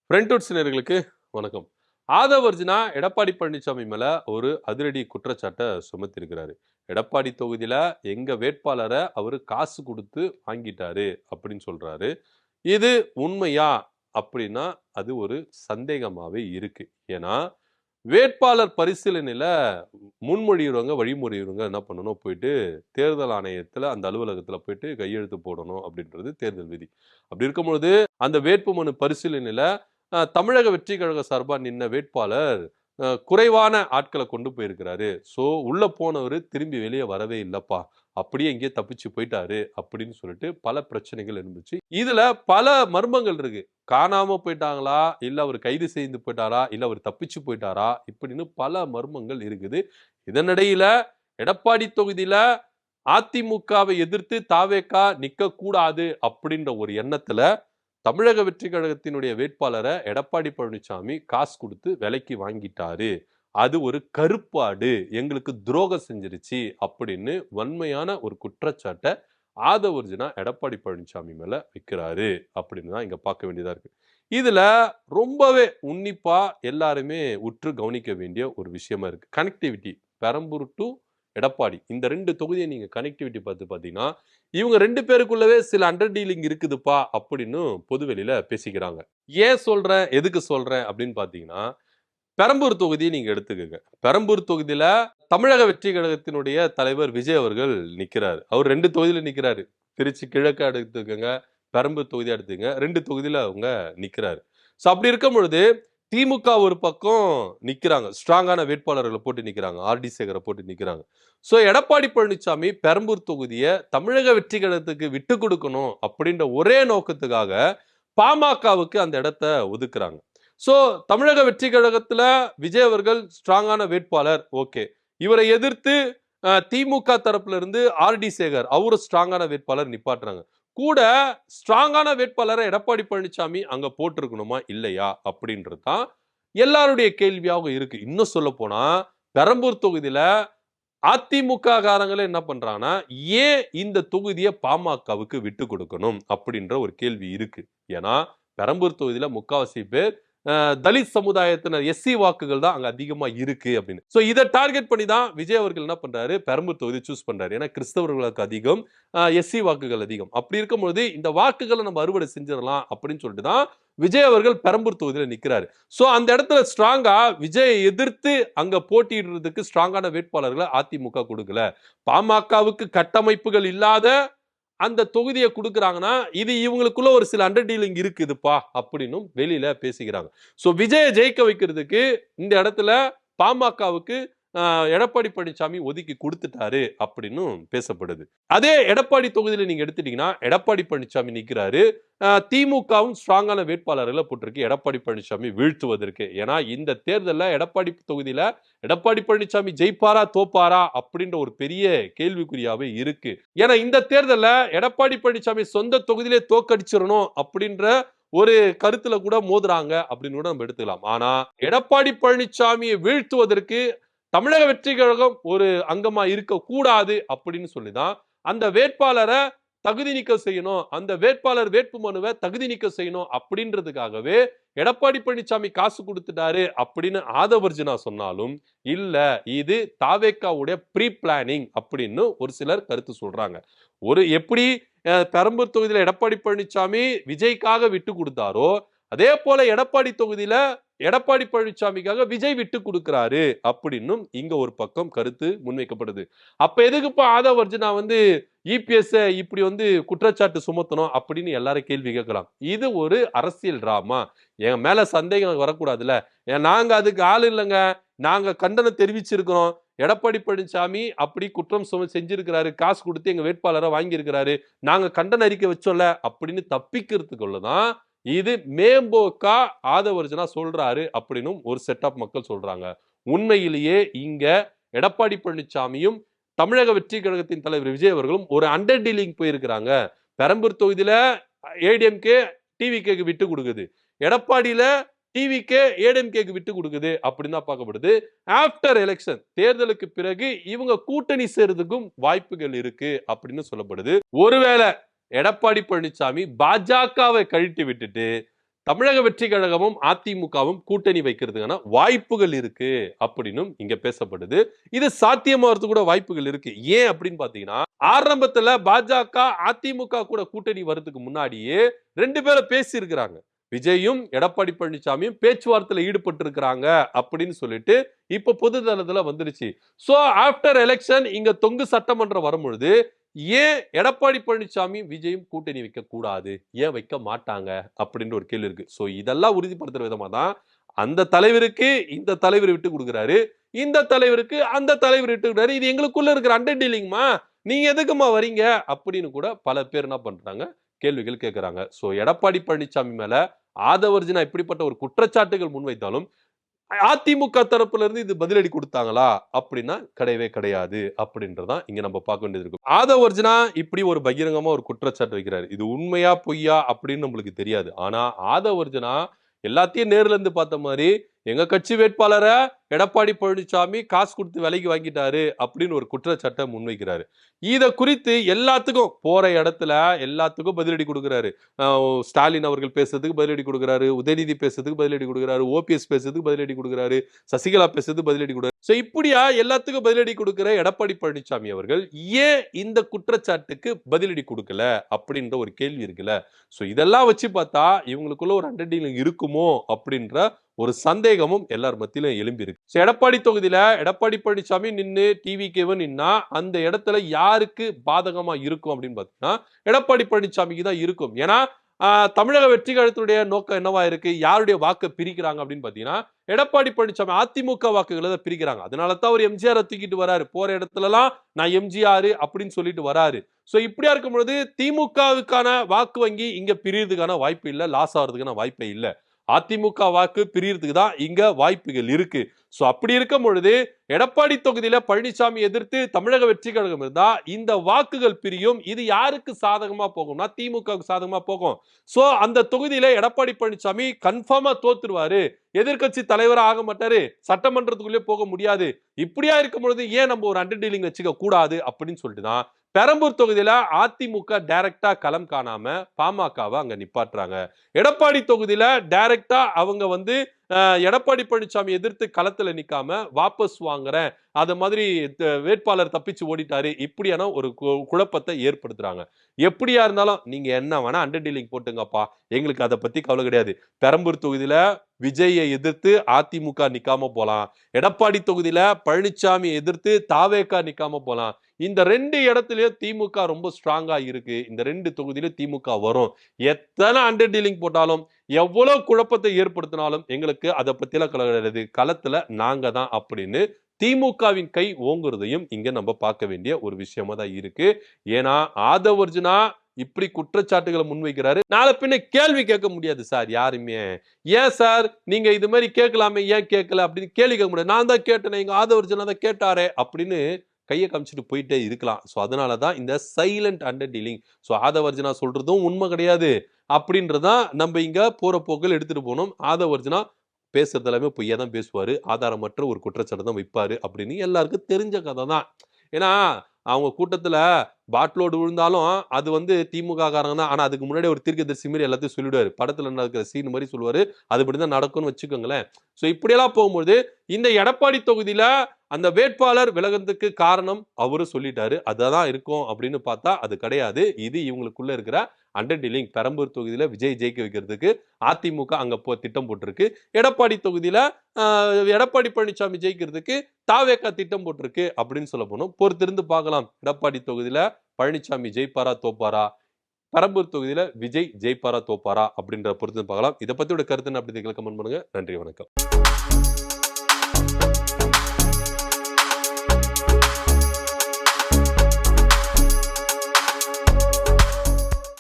ஃப்ரெண்ட்வுட்ஸ் நேயர்களுக்கு வணக்கம். ஆதவர்ஜுனா எடப்பாடி பழனிசாமி மேல ஒரு அதிரடி குற்றச்சாட்டை சுமத்தியிருக்கிறாரு. எடப்பாடி தொகுதியில எங்க வேட்பாளர அவரு காசு குடுத்து வாங்கிட்டாரு அப்படின்னு சொல்றாரு. இது உண்மையா? அப்படின்னா அது ஒரு சந்தேகமாவே இருக்கு. ஏன்னா, வேட்பாளர் பரிசீலனையில முன்மொழியிறவங்க, வழிமொழியிறவங்க என்ன பண்ணணும், போயிட்டு தேர்தல் ஆணையத்துல அந்த அலுவலகத்துல போயிட்டு கையெழுத்து போடணும் அப்படின்றது தேர்தல் விதி. அப்படி இருக்கும்பொழுது அந்த வேட்புமனு பரிசீலனையில தமிழக வெற்றி கழக சார்பா நின்ன வேட்பாளர் குறைவான ஆட்கள கொண்டு போயிருக்கிறாரு. ஸோ உள்ள போனவரு திரும்பி வெளிய வரவே இல்லப்பா. அப்படியே எங்கேயோ தப்பிச்சு போயிட்டாரு அப்படின்னு சொல்லிட்டு பல பிரச்சனைகள் இருந்துச்சு. இதுல பல மர்மங்கள் இருக்கு. காணாம போயிட்டாங்களா? இல்ல அவரு கைது செய்து போயிட்டாரா? இல்ல அவரு தப்பிச்சு போயிட்டாரா? இப்படின்னு பல மர்மங்கள் இருக்குது. இதனிடையில எடப்பாடி தொகுதியில அதிமுகவை எதிர்த்து தாவேகா நிக்கக்கூடாது அப்படின்ற ஒரு எண்ணத்துல தமிழக வெற்றி கழகத்தினுடைய வேட்பாளரை எடப்பாடி பழனிசாமி காசு கொடுத்து விலைக்கு வாங்கிட்டாரு. அது ஒரு கருப்பாடு, எங்களுக்கு துரோகம் செஞ்சிருச்சு அப்படின்னு வன்மையான ஒரு குற்றச்சாட்டை ஆதவர்ஜுனா எடப்பாடி பழனிசாமி மேல வைக்கிறாரு அப்படின்னு தான் இங்க பார்க்க வேண்டியதா இருக்கு. இதுல ரொம்பவே உன்னிப்பா எல்லாருமே உற்று கவனிக்க வேண்டிய ஒரு விஷயமா இருக்கு. கனெக்டிவிட்டி பெரம்பூர் டு எடப்பாடி இந்த 2 தொகுதியை நீங்க கனெக்டிவிட்டி பார்த்தீங்கன்னா இவங்க 2 பேருக்குள்ளவே சில அண்டர் டீலிங் இருக்குதுப்பா அப்படின்னு பொதுவெளியில பேசிக்கிறாங்க. ஏன் சொல்றேன், எதுக்கு சொல்றேன் அப்படின்னு பார்த்தீங்கன்னா, பெரம்பூர் தொகுதியை நீங்க எடுத்துக்கங்க. பெரம்பூர் தொகுதியில தமிழக வெற்றி கழகத்தினுடைய தலைவர் விஜய் அவர்கள் நிக்கிறாரு. அவர் 2 தொகுதியில நிக்கிறாரு. திருச்சி கிழக்கு எடுத்துக்கங்க, பெரம்பூர் தொகுதியா எடுத்துக்கங்க. 2 தொகுதியில அவங்க நிக்கிறாரு. ஸோ அப்படி இருக்கும் பொழுது திமுக ஒரு பக்கம் நிக்கிறாங்க. ஸ்ட்ராங்கான வேட்பாளர்களை போட்டு நிக்கிறாங்க. ஆர்டி சேகரை போட்டு நிக்கிறாங்க. ஸோ எடப்பாடி பழனிசாமி பெரம்பூர் தொகுதியை தமிழக வெற்றி கழகத்துக்கு விட்டு கொடுக்கணும் அப்படின்ற ஒரே நோக்கத்துக்காக பாமகவுக்கு அந்த இடத்த ஒதுக்குறாங்க. ஸோ தமிழக வெற்றி கழகத்துல விஜய் அவர்கள் ஸ்ட்ராங்கான வேட்பாளர், ஓகே. இவரை எதிர்த்து திமுக தரப்புல இருந்து ஆர்டி சேகர் அவரு ஸ்ட்ராங்கான வேட்பாளர் நிப்பாட்டுறாங்க. கூட ஸ்ட்ராங்கான வேட்பாளரை எடப்பாடி பழனிசாமி அங்க போட்டிருக்கணுமா இல்லையா அப்படின்றது தான் எல்லாருடைய கேள்வியாக இருக்கு. இன்னும் சொல்ல போனா பெரம்பூர் தொகுதியில அதிமுக காரங்களே என்ன பண்றாங்கன்னா, ஏன் இந்த தொகுதியை பாமகவுக்கு விட்டு கொடுக்கணும் அப்படின்ற ஒரு கேள்வி இருக்கு. ஏன்னா பெரம்பூர் தொகுதியில முக்காவாசி பேர் தலித் சமுதாயத்தினர் எஸ்சி வாக்குகள் தான் அங்க அதிகமா இருக்கு அப்படின்னு. சோ இதை டார்கெட் பண்ணி தான் விஜய் அவர்கள் என்ன பண்றாரு, பெரம்பூர் தொகுதி சூஸ் பண்றாரு. ஏன்னா கிறிஸ்தவர்களுக்கு அதிகம், எஸ்சி வாக்குகள் அதிகம். அப்படி இருக்கும்போது இந்த வாக்குகளை நம்ம அறுவடை செஞ்சிடலாம் அப்படின்னு சொல்லிட்டு தான் விஜய் அவர்கள் பெரம்பூர் தொகுதியில நிக்கிறாரு. சோ அந்த இடத்துல ஸ்ட்ராங்கா விஜயை எதிர்த்து அங்க போட்டியிடுறதுக்கு ஸ்ட்ராங்கான வேட்பாளர்களை அதிமுக கொடுக்கல. பாமகவுக்கு கட்டமைப்புகள் இல்லாத அந்த தொகுதியை கொடுக்குறாங்கன்னா இது இவங்களுக்குள்ள ஒரு சில அண்டர் டீலிங் இருக்குதுப்பா அப்படின்னு வெளியில பேசிக்கிறாங்க. சோ விஜயை ஜெயிக்க வைக்கிறதுக்கு இந்த இடத்துல பாமகவுக்கு எடப்பாடி பழனிசாமி ஒதுக்கி கொடுத்துட்டாரு அப்படின்னு பேசப்படுது. அதே எடப்பாடி தொகுதியில நீங்க எடுத்துட்டீங்கன்னா எடப்பாடி பழனிசாமி நிக்கிறாரு. திமுகவும் ஸ்ட்ராங்கான வேட்பாளர்களை போட்டிருக்கு எடப்பாடி பழனிசாமி வீழ்த்துவதற்கு. ஏன்னா இந்த தேர்தலில் எடப்பாடி தொகுதியில எடப்பாடி பழனிசாமி ஜெயிப்பாரா தோப்பாரா அப்படின்ற ஒரு பெரிய கேள்விக்குறியாவே இருக்கு. ஏன்னா இந்த தேர்தலில் எடப்பாடி பழனிசாமி சொந்த தொகுதியிலே தோக்கடிச்சிடணும் அப்படின்ற ஒரு கருத்துல கூட மோதுறாங்க அப்படின்னு கூட நம்ம எடுத்துக்கலாம். ஆனா எடப்பாடி பழனிசாமியை வீழ்த்துவதற்கு தமிழக வெற்றி கழகம் ஒரு அங்கமா இருக்க கூடாது அப்படின்னு சொல்லிதான் அந்த வேட்பாளரை தகுதி நீக்கம் செய்யணும், அந்த வேட்பாளர் வேட்பு மனுவை தகுதி நீக்கம் செய்யணும் அப்படின்றதுக்காகவே எடப்பாடி பழனிசாமி காசு கொடுத்துட்டாரு அப்படின்னு ஆதவர்ஜுனா சொன்னாலும் இல்ல, இது தாவேக்காவுடைய ப்ரீ பிளானிங் அப்படின்னு ஒரு சிலர் கருத்து சொல்றாங்க. ஒரு எப்படி பெரம்பூர் தொகுதியில எடப்பாடி பழனிசாமி விஜய்க்காக விட்டு கொடுத்தாரோ அதே போல எடப்பாடி தொகுதியில எடப்பாடி பழனிசாமிக்காக விஜய் விட்டு கொடுக்கிறாரு அப்படின்னும் இங்க ஒரு பக்கம் கருத்து முன்வைக்கப்படுது. அப்ப எதுக்குப்பா ஆதவர்ஜுனா இபிஎஸ் இப்படி குற்றச்சாட்டு சுமத்தணும் அப்படின்னு எல்லாரும் கேள்வி கேட்கலாம். இது ஒரு அரசியல் டிராமா. என் மேல சந்தேகம் வரக்கூடாதுல்ல. நாங்க அதுக்கு ஆள் இல்லைங்க, நாங்க கண்டனம் தெரிவிச்சிருக்கிறோம். எடப்பாடி பழனிசாமி அப்படி குற்றம் செஞ்சிருக்கிறாரு, காசு கொடுத்து எங்க வேட்பாளரை வாங்கி இருக்கிறாரு, நாங்க கண்டன அறிக்கை வச்சோம்ல அப்படின்னு தப்பிக்கிறதுக்குள்ளதான் இது மேம்போக்கா ஆதவர்ஜுனா சொல்றாரு அப்படின்னு ஒரு செட் ஆஃப் மக்கள் சொல்றாங்க. உண்மையிலேயே இங்க எடப்பாடி பழனிசாமியும் தமிழக வெற்றி கழகத்தின் தலைவர் விஜய் அவர்களும் ஒரு அண்டர் டீலிங் போயிருக்கிறாங்க. பெரம்பூர் தொகுதியில ஏடிஎம்கே டிவிகேக்கு விட்டு கொடுக்குது, எடப்பாடியில டிவிகே ஏடிஎம்கேக்கு விட்டு கொடுக்குது அப்படின்னு தான் பார்க்கப்படுது. ஆஃப்டர் எலெக்ஷன் தேர்தலுக்கு பிறகு இவங்க கூட்டணி சேர்றதுக்கும் வாய்ப்புகள் இருக்கு அப்படின்னு சொல்லப்படுது. ஒருவேளை எடப்பாடி பழனிசாமி பாஜகவை கழட்டி விட்டுட்டு தமிழக வெற்றி கழகமும் அதிமுகவும் கூட்டணி வைக்கிறதுக்கான வாய்ப்புகள் இருக்கு அப்படின்னும் இங்க பேசப்படுது. இது சாத்தியமாகிறது கூட வாய்ப்புகள் இருக்கு. ஏன் அப்படின்னு பாத்தீங்கன்னா, ஆரம்பத்துல பாஜக அதிமுக கூட கூட்டணி வர்றதுக்கு முன்னாடியே 2 பேரும் பேசி இருக்கிறாங்க. விஜயும் எடப்பாடி பழனிசாமியும் பேச்சுவார்த்தையில ஈடுபட்டு இருக்கிறாங்க அப்படின்னு சொல்லிட்டு இப்ப பொதுதளத்துல வந்துருச்சு. சோ ஆப்டர் எலெக்ஷன் இங்க தொங்கு சட்டமன்றம் வரும்பொழுது ஏன் எடப்பாடி பழனிசாமி விஜயும் கூட்டணி வைக்க கூடாது, ஏன் வைக்க மாட்டாங்க அப்படின்ற ஒரு கேள்வி இருக்கு. சோ இதெல்லாம் உறுதிப்படுத்துற விதமா தான் அந்த தலைவருக்கு இந்த தலைவர் விட்டு கொடுக்குறாரு, இந்த தலைவருக்கு அந்த தலைவர் விட்டு கொடுக்குறாரு. இது எங்களுக்குள்ள இருக்கிற அண்டர் டீலிங்மா, நீங்க எதுக்குமா வரீங்க அப்படின்னு கூட பல பேர் என்ன பண்றாங்க, கேள்விகள் கேட்கிறாங்க. சோ எடப்பாடி பழனிசாமி மேல ஆதவர்ஜுனா இப்படிப்பட்ட ஒரு குற்றச்சாட்டுகள் முன்வைத்தாலும் அதிமுக தரப்புல இருந்து இது பதிலடி கொடுத்தாங்களா அப்படின்னா கிடையவே கிடையாது அப்படின்றதான் இங்க நம்ம பார்க்க வேண்டியது இருக்கும். ஆதவர்ஜுனா இப்படி ஒரு பகிரங்கமா ஒரு குற்றச்சாட்டு வைக்கிறாரு. இது உண்மையா பொய்யா அப்படின்னு நம்மளுக்கு தெரியாது. ஆனா ஆதவர்ஜுனா எல்லாத்தையும் நேர்ல இருந்து பார்த்த மாதிரி எங்க கட்சி வேட்பாளரை எடப்பாடி பழனிசாமி காசு கொடுத்து விலைக்கு வாங்கிட்டாரு அப்படின்னு ஒரு குற்றச்சாட்டை முன்வைக்கிறாரு. இத குறித்து எல்லாத்துக்கும் போற இடத்துல எல்லாத்துக்கும் பதிலடி கொடுக்கிறாரு. ஸ்டாலின் அவர்கள் பேசுறதுக்கு பதிலடி கொடுக்கிறாரு, உதயநிதி பேசுறதுக்கு பதிலடி கொடுக்கிறாரு, ஓபிஎஸ் பேசுறதுக்கு பதிலடி கொடுக்கிறாரு, சசிகலா பேசுறதுக்கு பதிலடி கொடுக்கிறாரு. சோ இப்படியா எல்லாத்துக்கும் பதிலடி கொடுக்கிற எடப்பாடி பழனிசாமி அவர்கள் ஏன் இந்த குற்றச்சாட்டுக்கு பதிலடி கொடுக்கல அப்படின்ற ஒரு கேள்வி இருக்குல்ல. சோ இதெல்லாம் வச்சு பார்த்தா இவங்களுக்குள்ள ஒரு அண்டர்டீலிங் இருக்குமோ அப்படின்ற ஒரு சந்தேகமும் எல்லார் மத்தியிலும் எழும்பி இருக்கு. எடப்பாடி தொகுதியில எடப்பாடி பழனிசாமி நின்று டிவிகேவன் நின்னா அந்த இடத்துல யாருக்கு பாதகமா இருக்கும் அப்படின்னு பாத்தீங்கன்னா எடப்பாடி பழனிசாமிக்கு தான் இருக்கும். ஏன்னா தமிழக வெற்றி கழகத்துடைய நோக்கம் என்னவா இருக்கு, யாருடைய வாக்கு பிரிக்கிறாங்க அப்படின்னு பாத்தீங்கன்னா எடப்பாடி பழனிசாமி அதிமுக வாக்குகளை தான் பிரிக்கிறாங்க. அதனாலதான் அவர் எம்ஜிஆர் தூக்கிட்டு வராரு, போற இடத்துல எல்லாம் நான் எம்ஜிஆர் அப்படின்னு சொல்லிட்டு வராரு. சோ இப்படியா இருக்கும் பொழுது திமுகவுக்கான வாக்கு வங்கி இங்க பிரியறதுக்கான வாய்ப்பு இல்ல, லாஸ் ஆகிறதுக்கான வாய்ப்பே இல்ல. அதிமுக வாக்கு பிரியறதுக்கு தான் இங்க வாய்ப்புகள் இருக்கு. சோ அப்படி இருக்கும் பொழுது எடப்பாடி தொகுதியில பழனிசாமி எதிர்த்து தமிழக வெற்றி கழகம் இருந்தா இந்த வாக்குகள் பிரியும். இது யாருக்கு சாதகமா போகும்னா திமுகவுக்கு சாதகமா போகும். சோ அந்த தொகுதியில எடப்பாடி பழனிசாமி கன்ஃபார்மா தோத்துருவாரு, எதிர்கட்சி தலைவரா ஆக மாட்டாரு, சட்டமன்றத்துக்குள்ளே போக முடியாது. இப்படியா இருக்கும் பொழுது ஏன் நம்ம ஒரு அண்டர் டீலிங் வச்சுக்க கூடாது அப்படின்னு சொல்லிட்டு தான் பெரம்பூர் தொகுதியில அதிமுக டைரக்டா களம் காணாம பாமகவை அங்க நிப்பாட்டுறாங்க. எடப்பாடி தொகுதியில டைரக்டா அவங்க வந்து எடப்பாடி பழனிசாமி எதிர்த்து களத்துல நிக்காம வாபஸ் வாங்குறேன், அது மாதிரி வேட்பாளர் தப்பிச்சு ஓடிட்டாரு, இப்படியான ஒரு குழப்பத்தை ஏற்படுத்துறாங்க. எப்படியா இருந்தாலும் நீங்க என்ன வேணா அண்டர் டீலிங் போட்டுங்கப்பா, எங்களுக்கு அதை பத்தி கவலை கிடையாது. பெரம்பூர் தொகுதியில விஜயை எதிர்த்து அதிமுக நிக்காம போலாம், எடப்பாடி தொகுதியில பழனிசாமி எதிர்த்து தாவேகா நிக்காம போலாம். இந்த 2 இடத்துலயும் திமுக ரொம்ப ஸ்ட்ராங்கா இருக்கு. இந்த 2 தொகுதியிலும் திமுக வரும். எத்தனை அண்டர் டீலிங் போட்டாலும் எவ்வளவு குழப்பத்தை ஏற்படுத்தினாலும் எங்களுக்கு அதை பத்தியெல்லாம் கிடையாது, களத்துல நாங்க தான் அப்படின்னு திமுகவின் கை ஓங்குறதையும் இங்க நம்ம பார்க்க வேண்டிய ஒரு விஷயமா தான் இருக்கு. ஏன்னா ஆதவர்ஜுனா இப்படி குற்றச்சாட்டுகளை முன்வைக்கிறாரு, நாளை பின்ன கேள்வி கேட்க முடியாது சார் யாருமே. ஏன் சார் நீங்க இது மாதிரி கேட்கலாமே, ஏன் கேட்கல அப்படின்னு கேள்வி கேட்க முடியாது. நான் தான் கேட்டேன், எங்க ஆதவர்ஜுனா தான் கேட்டாரே அப்படின்னு கையை காமிச்சிட்டு போயிட்டே இருக்கலாம். ஸோ அதனாலதான் இந்த silent under dealing. So Aadhav Arjuna சொல்றதும் உண்மை கிடையாது அப்படின்றதான் நம்ம இங்க போற போக்கில் எடுத்துட்டு போனோம். ஆதவர்ஜுனா பேசுறது எல்லாமே பொய்யா தான் பேசுவாரு, ஆதாரமற்ற ஒரு குற்றச்சாட்டு தான் வைப்பாரு அப்படின்னு எல்லாருக்கும் தெரிஞ்ச கதை தான். ஏன்னா அவங்க கூட்டத்துல பாட்டிலோடு விழுந்தாலும் அது வந்து திமுக காரங்க தான். ஆனா அதுக்கு முன்னாடி ஒரு தீர்க்கதரிசி மாதிரி எல்லாத்தையும் சொல்லிடுவாரு, படத்துல நடக்கிற சீன் மாதிரி சொல்லுவாரு, அது இப்படிதான் நடக்கும்னு வச்சுக்கோங்களேன். சோ இப்படியெல்லாம் போகும்போது இந்த எடப்பாடி தொகுதியில அந்த வேட்பாளர் விலகிறதுக்கு காரணம் அவரு சொல்லிட்டாரு, அதான் இருக்கும் அப்படின்னு பார்த்தா அது கிடையாது. இது இவங்களுக்குள்ள இருக்கிற அண்டர் டீலிங். பெரம்பூர் தொகுதியில விஜய் ஜெயிக்க வைக்கிறதுக்கு அதிமுக அங்க திட்டம் போட்டிருக்கு. எடப்பாடி தொகுதியில எடப்பாடி பழனிசாமி ஜெயிக்கிறதுக்கு தாவேகா திட்டம் போட்டிருக்கு அப்படின்னு சொல்ல போனோம். பொறுத்திருந்து பார்க்கலாம், எடப்பாடி தொகுதியில பழனிசாமி ஜெயிப்பாரா தோப்பாரா, பெரம்பூர் தொகுதியில விஜய் ஜெயிப்பாரா தோப்பாரா அப்படின்ற பொறுத்து பார்க்கலாம். இதை பத்தியோட கருத்து என்ன அப்படி கமெண்ட் பண்ணுங்க. நன்றி, வணக்கம்.